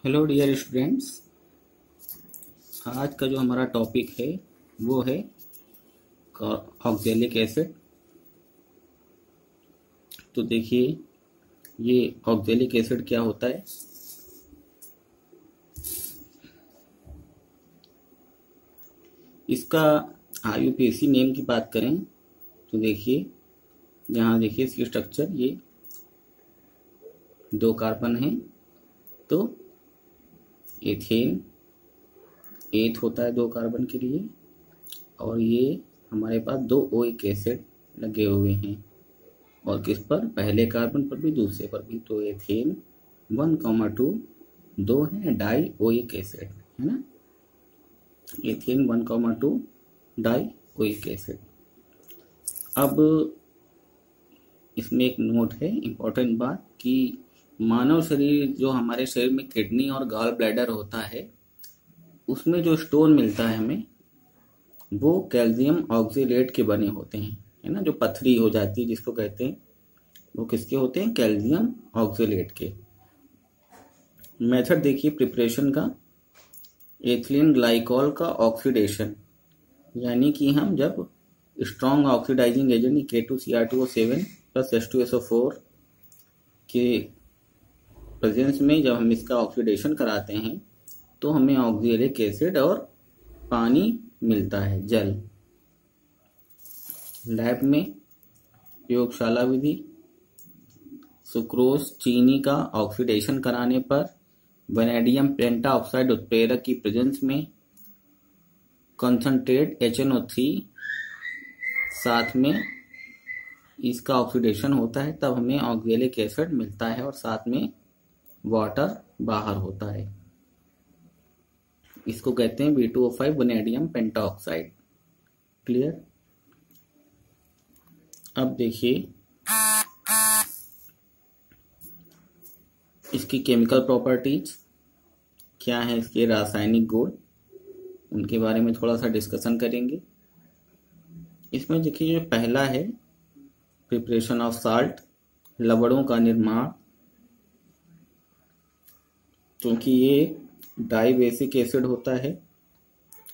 Hello dear students. आज का जो हमारा टॉपिक है वो है ऑक्जेलिक एसिड। तो देखिए ये ऑक्जेलिक एसिड क्या होता है। इसका आईयूपीएसी नेम की बात करें तो देखिए यहाँ देखिए इसकी स्ट्रक्चर, ये 2 कार्बन है तो एथेन 8 होता है 2 कार्बन के लिए, और ये हमारे पास 2 ओइक एसिड लगे हुए हैं, और किस पर, पहले कार्बन पर भी दूसरे पर भी। तो एथेन 1,2 2 है डाई ओइक एसिड, है ना। Ethane 1,2 die oic acid. अब इसमें एक नोट है, इम्पोर्टेंट बात, कि मानव शरीर, जो हमारे शरीर में किडनी और गॉल ब्लैडर होता है, उसमें जो स्टोन मिलता है हमें, वो कैल्शियम ऑक्जेलेट के बने होते हैं, है ना। जो पथरी हो जाती है जिसको कहते हैं, वो किसके होते हैं, कैल्शियम ऑक्जेलेट के। मेथड देखिए प्रिपरेशन का, एथिलीन ग्लाइकॉल का ऑक्सीडेशन, यानी कि हम जब strong oxidising agent K2Cr2O7 plus H2SO4 के प्रेजेंस में जब हम इसका ऑक्सीडेशन कराते हैं तो हमें ऑक्जेलिक एसिड और पानी मिलता है, जल। लैब में प्रयोगशाला विधि, सुक्रोज चीनी का ऑक्सीडेशन कराने पर वैनेडियम पेंटाऑक्साइड उत्प्रेरक की प्रेजेंस में कंसंट्रेट HNO3 साथ में इसका ऑक्सीडेशन होता है, तब हमें ऑक्जेलिक एसिड मिलता है और साथ में वाटर बाहर होता है। इसको कहते हैं B2O5 वैनेडियम पेंटाऑक्साइड। क्लियर। अब देखिए इसकी केमिकल प्रॉपर्टीज क्या है, इसके रासायनिक गुण, उनके बारे में थोड़ा सा डिस्कशन करेंगे। इसमें देखिए जो पहला है प्रिपरेशन ऑफ साल्ट, लवणों का निर्माण। क्योंकि ये डाई बेसिक एसिड होता है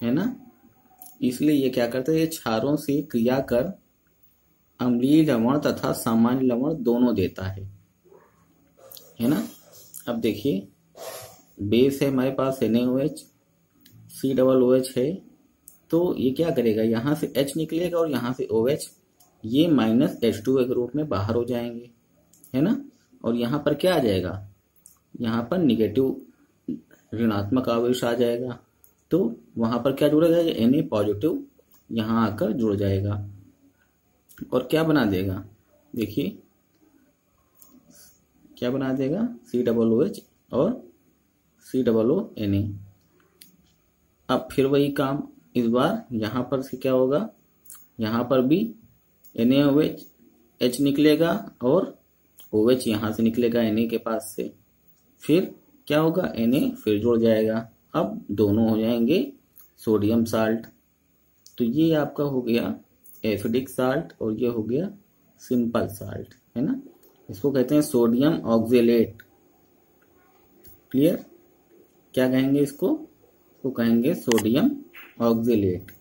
ना, इसलिए ये क्या करता है, ये क्षारों से क्रिया कर अम्लीय लवण तथा सामान्य लवण दोनों देता है ना। अब देखिए बेस है हमारे पास NaOH, COOH है, तो ये क्या करेगा, यहाँ से H निकलेगा और यहाँ से OH, ये -H2 के रूप में बाहर हो जाएंगे, है ना। और यहाँ पर क्या आ जाएगा, यहाँ पर निगेटिव ऋणात्मक आवेश आ जाएगा, तो वहां पर क्या जुड़ेगा, ये Na पॉजिटिव यहाँ आकर जुड़ जाएगा और क्या बना देगा, देखिए क्या बना देगा, COOH और COONA। अब फिर वही काम, इस बार यहाँ पर से क्या होगा, यहाँ पर भी NaOH H निकलेगा और OH यहाँ से निकलेगा Na के पास से, फिर क्या होगा, Na फिर जुड़ जाएगा। अब दोनों हो जाएंगे सोडियम साल्ट। तो ये आपका हो गया एसिडिक साल्ट और ये हो गया सिंपल साल्ट, है ना। इसको कहते हैं सोडियम ऑक्जेलेट। क्लियर। क्या कहेंगे इसको कहेंगे सोडियम ऑक्जेलेट।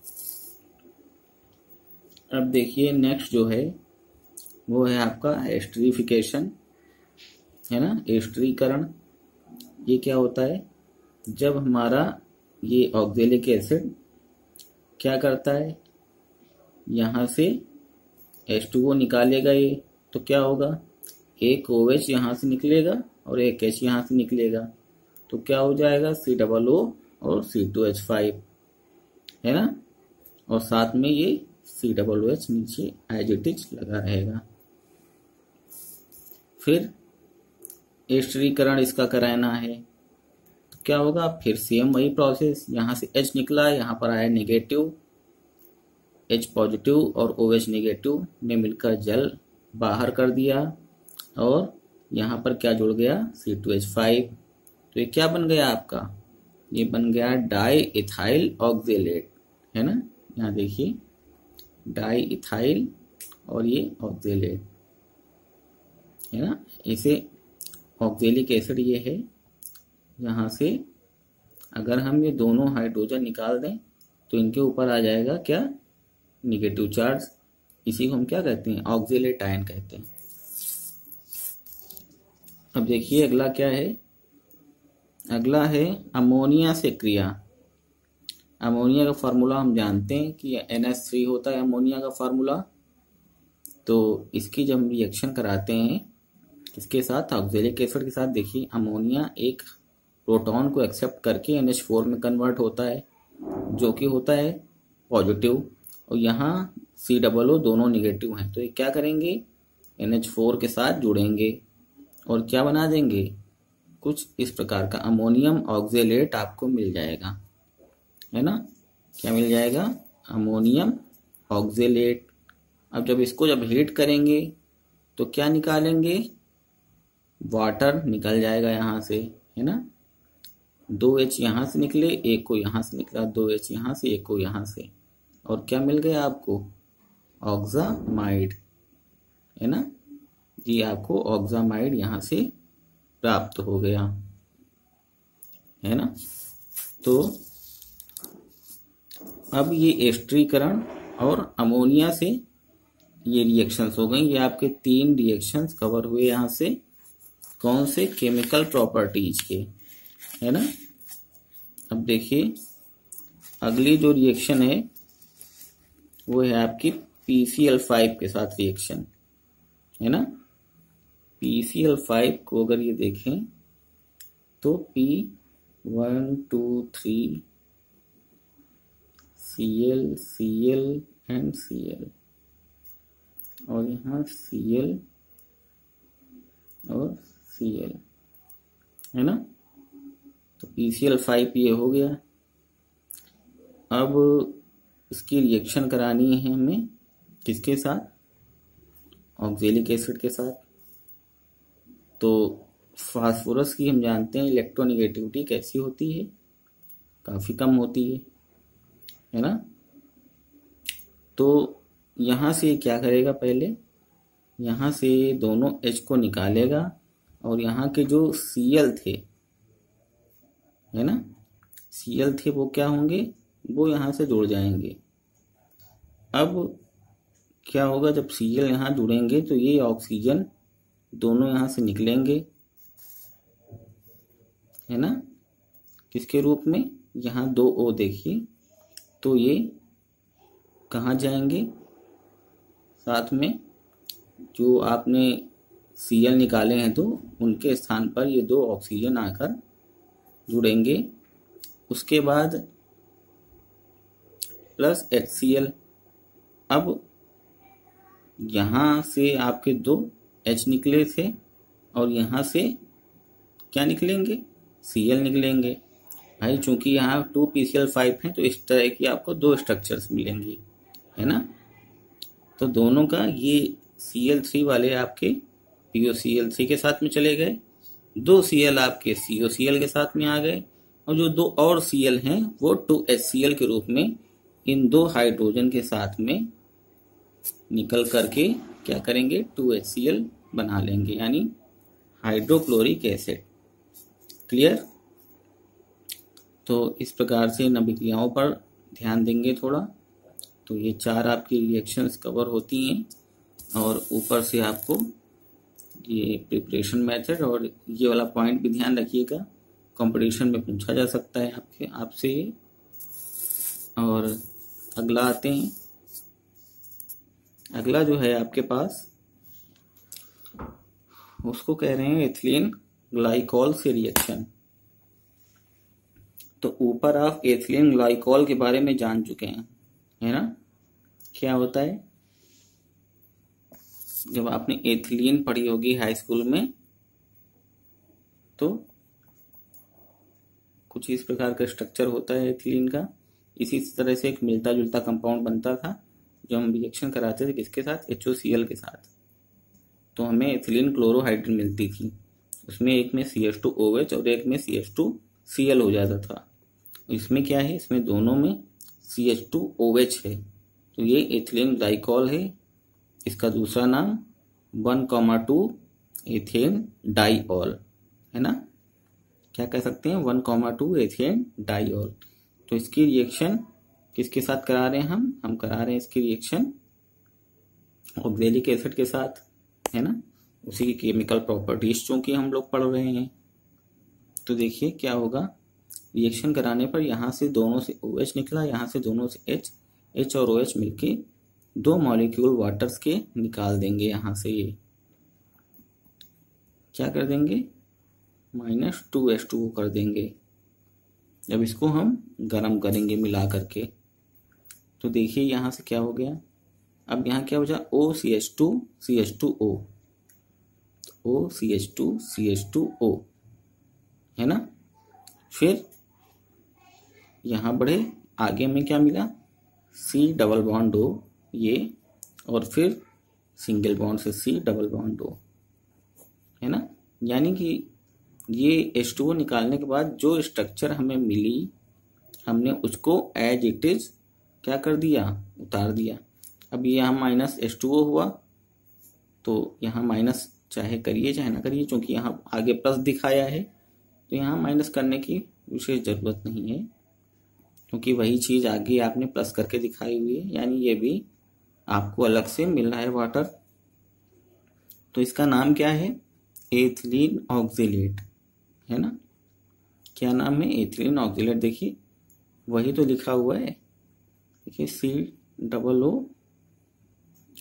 अब देखिए नेक्स्ट जो है वो है आपका एस्टरीफिकेशन, है ना, एस्टरीकरण। ये क्या होता है, जब हमारा ये ऑक्जेलिक एसिड क्या करता है, यहाँ से H2O निकालेगा ये, तो क्या होगा, एक OH यहाँ से निकलेगा और एक H यहाँ से निकलेगा, तो क्या हो जाएगा, COO और C2H5, है ना। और साथ में ये COOH नीचे एज इट इज लगा रहेगा। फिर एस्टरीकरण इसका कराना है, तो क्या होगा, फिर सेम वही प्रोसेस, यहाँ से H निकला, यहाँ पर आया नेगेटिव, H पॉजिटिव और OH नेगेटिव ने मिलकर जल बाहर कर दिया, और यहाँ पर क्या जुड़ गया, C2H5। तो ये क्या बन गया आपका, ये बन गया डाई इथाइल ऑक्जेलेट, है ना। यहाँ देखिए डाई इथाइल और ये ऑक्जेलेट, है ना। इसे ऑक्जेलिक एसिड ये है, यहाँ से अगर हम ये दोनों हाइड्रोजन निकाल दें तो इनके ऊपर आ जाएगा क्या, निगेटिव चार्ज। इसी को हम क्या कहते हैं, ऑक्जेलेट आयन कहते हैं। अब देखिए अगला क्या है, अगला है अमोनिया से क्रिया। अमोनिया का फार्मूला हम जानते हैं कि NH3 होता है अमोनिया का फार्मूला। तो इसकी जब हम रिएक्शन कराते हैं इसके साथ, ऑक्जेलिक एसिड के साथ, देखिए अमोनिया एक प्रोटॉन को एक्सेप्ट करके NH4 में कन्वर्ट होता है जो कि होता है पॉजिटिव, और यहाँ COO दोनों निगेटिव हैं। तो ये क्या करेंगे, NH4 के साथ जुड़ेंगे और क्या बना देंगे, कुछ इस प्रकार का अमोनियम ऑक्जेलेट आपको मिल जाएगा, है ना। क्या मिल जाएगा, अमोनियम ऑक्जेलेट। अब जब हीट करेंगे तो क्या निकालेंगे, वाटर निकल जाएगा यहाँ से, है ना। 2H यहाँ से निकले, एक को यहाँ से निकला, 2H यहाँ से, एक को यहाँ से, और क्या मिल गया आपको, ऑक्सामाइड, है ना। ये आपको ऑक्सामाइड यहाँ से प्राप्त हो गया, है ना। तो अब ये एस्टरीकरण और अमोनिया से ये रिएक्शंस हो गई। ये आपके 3 रिएक्शंस कवर हुए यहाँ से, कौन से, केमिकल प्रॉपर्टीज के, है ना। अब देखिए अगली जो रिएक्शन है वो है आपकी PCl5 के साथ रिएक्शन, है ना। PCl5 को अगर ये देखें तो P1 2 3 Cl Cl and Cl, और यहाँ Cl और Cl, है ना। तो PCl5 ये हो गया। अब इसकी रिएक्शन करानी है हमें किसके साथ, ऑक्जेलिक एसिड के साथ। तो फास्फोरस की हम जानते हैं इलेक्ट्रोनेगेटिविटी कैसी होती है, काफ़ी कम होती है ना। तो यहाँ से क्या करेगा, पहले यहाँ से दोनों H को निकालेगा और यहाँ के जो Cl थे, है ना, Cl थे वो क्या होंगे, वो यहाँ से जुड़ जाएंगे। अब क्या होगा, जब Cl यहाँ जुड़ेंगे तो ये ऑक्सीजन दोनों यहाँ से निकलेंगे, है ना, किसके रूप में, यहाँ 2 O देखिए, तो ये कहाँ जाएंगे, साथ में जो आपने Cl निकाले हैं तो उनके स्थान पर ये 2 ऑक्सीजन आकर जुड़ेंगे। उसके बाद प्लस HCl। अब यहाँ से आपके 2 H निकले थे और यहाँ से क्या निकलेंगे, Cl निकलेंगे। भाई चूंकि यहाँ 2 PCl5 हैं तो इस तरह की आपको 2 स्ट्रक्चर्स मिलेंगी, है ना। तो दोनों का ये Cl3 वाले आपके POCl3 के साथ में चले गए, 2 Cl आपके COCl के साथ में आ गए, और जो 2 और Cl हैं वो 2HCl के रूप में इन 2 हाइड्रोजन के साथ में निकल करके क्या करेंगे, 2HCl बना लेंगे, यानी हाइड्रोक्लोरिक एसिड। क्लियर। तो इस प्रकार से इन अभिक्रियाओं पर ध्यान देंगे थोड़ा। तो ये 4 आपकी रिएक्शंस कवर होती हैं, और ऊपर से आपको ये प्रिपरेशन मेथड और ये वाला पॉइंट भी ध्यान रखिएगा, कंपटीशन में पूछा जा सकता है आपसे ये। और अगला आते हैं, अगला जो है आपके पास उसको कह रहे हैं एथिलीन ग्लाइकॉल से रिएक्शन। तो ऊपर आप एथिलीन ग्लाइकॉल के बारे में जान चुके हैं, है ना। क्या होता है, जब आपने एथिलीन पढ़ी होगी हाई स्कूल में तो कुछ इस प्रकार का स्ट्रक्चर होता है एथिलीन का। इसी तरह से एक मिलता जुलता कंपाउंड बनता था जो हम रिएक्शन कराते थे किसके साथ, HOCl के साथ। तो हमें एथिलीन क्लोरोहाइड्रेट मिलती थी, उसमें एक में CH2OH और एक में CH2Cl हो जाता था। इसमें क्या है, इसमें दोनों में CH2OH है, तो ये एथिलीन ग्लाइकॉल है। इसका दूसरा नाम 1,2 एथेन डाइऑल, है ना। क्या कह सकते हैं, 1,2 एथिलीन डाइऑल। तो इसकी रिएक्शन किसके साथ करा रहे हैं, हम करा रहे हैं इसकी रिएक्शन ऑक्जेलिक एसिड के साथ, है ना। उसी की केमिकल प्रॉपर्टीज चूंकि हम लोग पढ़ रहे हैं। तो देखिए क्या होगा, रिएक्शन कराने पर यहाँ से दोनों से OH निकला, यहाँ से दोनों से H और OH मिलके 2 मॉलिक्यूल वाटर्स के निकाल देंगे। यहाँ से ये क्या कर देंगे, -2H2O कर देंगे जब इसको हम गर्म करेंगे मिला करके। तो देखिए यहाँ से क्या हो गया, अब यहाँ क्या हो जाए, OCH2CH2O, OCH2CH2O, है ना। फिर यहाँ बढ़े आगे में क्या मिला, C डबल बॉन्ड O ये, और फिर सिंगल बॉन्ड से C डबल बॉन्ड O, है ना। यानी कि ये H2O निकालने के बाद जो स्ट्रक्चर हमें मिली, हमने उसको एज इट इज क्या कर दिया, उतार दिया। अब ये यहाँ -H2O हुआ, तो यहाँ माइनस चाहे करिए चाहे ना करिए, क्योंकि यहाँ आगे प्लस दिखाया है, तो यहाँ माइनस करने की विशेष जरूरत नहीं है, क्योंकि वही चीज आगे आपने प्लस करके दिखाई हुई है, यानी ये भी आपको अलग से मिल रहा है वाटर। तो इसका नाम क्या है, एथिलीन ऑक्जेलेट, है ना। क्या नाम है, एथिलीन ऑक्जेलेट। देखिए वही तो लिखा हुआ है, देखिए COO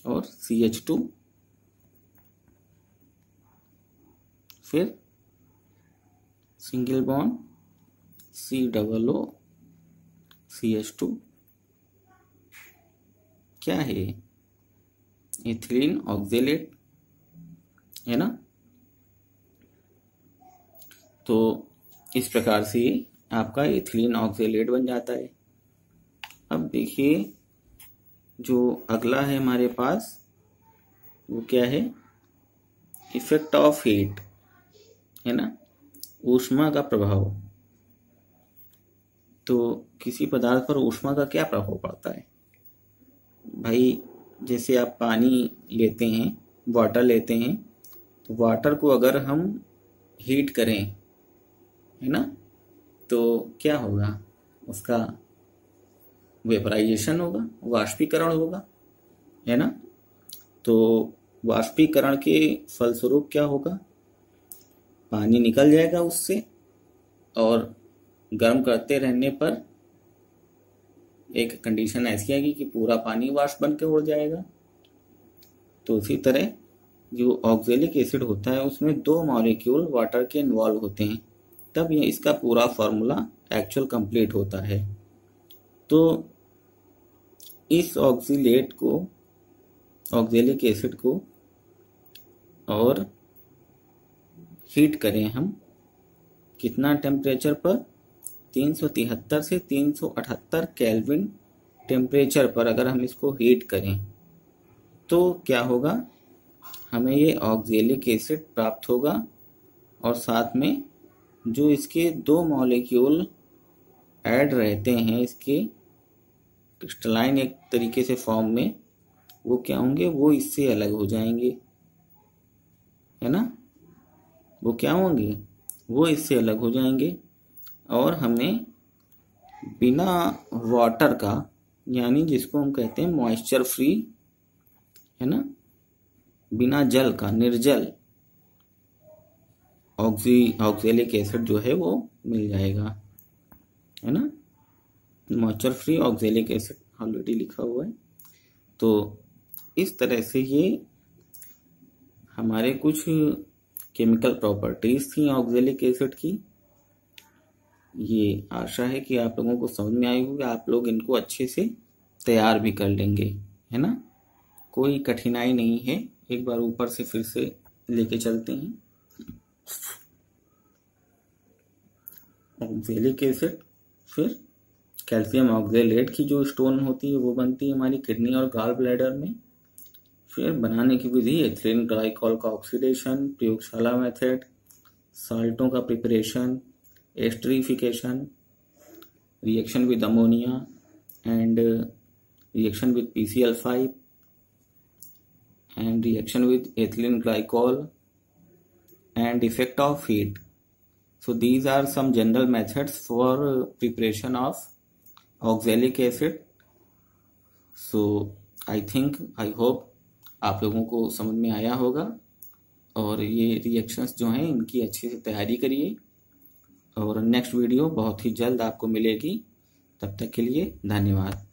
और CH2, फिर सिंगल बॉन्ड COO CH2, क्या है, एथिलीन ऑक्जेलेट, है ना। तो इस प्रकार से आपका एथिलीन ऑक्जेलेट बन जाता है। अब देखिए जो अगला है हमारे पास वो क्या है, इफेक्ट ऑफ हीट, है ना, ऊष्मा का प्रभाव। तो किसी पदार्थ पर ऊष्मा का क्या प्रभाव पड़ता है भाई, जैसे आप पानी लेते हैं, वाटर लेते हैं, तो वाटर को अगर हम हीट करें, है ना, तो क्या होगा, उसका वेपराइजेशन होगा, वाष्पीकरण होगा, है ना। तो वाष्पीकरण के फलस्वरूप क्या होगा, पानी निकल जाएगा उससे, और गर्म करते रहने पर एक कंडीशन ऐसी आएगी कि पूरा पानी वाष्प बन के उड़ जाएगा। तो इसी तरह जो ऑक्जेलिक एसिड होता है उसमें 2 मॉलिक्यूल वाटर के इन्वॉल्व होते हैं, तब ये इसका पूरा फॉर्मूला एक्चुअल कंप्लीट होता है। तो इस ऑक्जेलेट को, ऑक्जेलिक एसिड को और हीट करें हम कितना टेम्परेचर पर, 373 से 378 केल्विन टेम्परेचर पर अगर हम इसको हीट करें तो क्या होगा, हमें ये ऑक्जेलिक एसिड प्राप्त होगा, और साथ में जो इसके 2 मॉलिक्यूल ऐड रहते हैं इसके क्रिस्टलाइन एक तरीके से फॉर्म में, वो क्या होंगे, वो इससे अलग हो जाएंगे, है ना। वो क्या होंगे, वो इससे अलग हो जाएंगे, और हमें बिना वाटर का, यानी जिसको हम कहते हैं मॉइस्चर फ्री, है ना, बिना जल का निर्जल ऑक्जेलिक एसिड जो है वो मिल जाएगा, है ना। Moisture free oxalic acid already लिखा हुआ है। तो इस तरह से ये हमारे कुछ केमिकल प्रॉपर्टीज थी ऑक्जेलिक एसिड की। ये आशा है कि आप लोगों को समझ में आई होगी, आप लोग इनको अच्छे से तैयार भी कर लेंगे, है ना। कोई कठिनाई नहीं है, एक बार ऊपर से फिर से लेके चलते हैं। ऑक्जेलिक एसिड, फिर कैल्शियम ऑक्जेलेट की जो स्टोन होती है वो बनती है हमारी किडनी और गॉल ब्लैडर में। फिर बनाने की विधि, एथिलीन ग्लाइकॉल का ऑक्सीडेशन, प्रयोगशाला मेथड, साल्टों का preparation, esterification, reaction with ammonia and reaction with PCl5 and reaction with ethylene glycol and effect of heat, So these are some general methods for preparation of oxalic acid. So I hope आप लोगों को समझ में आया होगा, और ये reactions जो हैं इनकी अच्छे से तैयारी करिए, और नेक्स्ट वीडियो बहुत ही जल्द आपको मिलेगी। तब तक के लिए धन्यवाद।